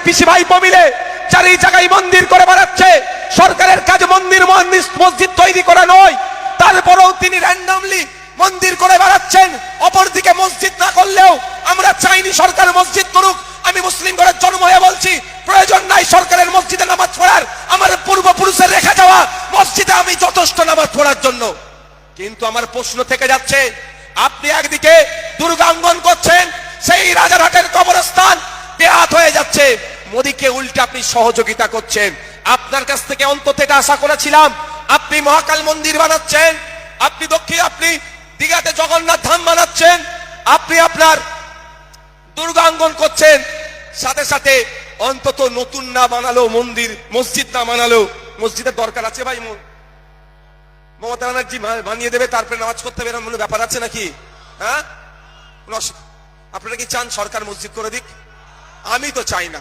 পিসি ভাইপো মিলে চারি জায়গায় মন্দির করে বেড়াচ্ছে। সরকারের কাজ মন্দির মসজিদ তৈরি করা নয়, তারপরেও তিনি র্যান্ডমলি মন্দির করে বেড়াচ্ছেন। অপরদিকে মসজিদ না করলেও আমরা চাইনি সরকার মসজিদ করুক। আমি মুসলিম ঘরের জন্ম হয়ে বলছি, প্রয়োজন নাই সরকারের মসজিদে নামাজ পড়ার। আমার পূর্বপুরুষের রেখে যাওয়া মসজিদে আমি যথেষ্ট নামাজ পড়ার জন্য। কিন্তু আমার প্রশ্ন থেকে যাচ্ছে, আপনি একদিকে দুর্গাঙ্গন করছেন, সেই রাজারহাটের কবরস্থান বেহাত হয়ে যাচ্ছে, মোদীকে উল্টে আপনি সহযোগিতা করছেন। আপনার কাছ থেকে অন্তত এটা আশা করেছিলাম, আপনি মহাকাল মন্দির বানাচ্ছেন, আপনি দীঘাতে জগন্নাথ ধাম বানাচ্ছেন, আপনি আপনার দুর্গাঙ্গন করছেন, সাথে সাথে অন্তত নতুন না বানালো মন্দির, মসজিদ না বানালো, মসজিদের দরকার আছে ভাই? মমতা ব্যানার্জি বানিয়ে দেবে, তারপরে নামাজ করতে হবে, এরকম ব্যাপার আছে নাকি? হ্যাঁ, আপনারা কি চান সরকার মসজিদ করে দিক? আমি তো চাই না।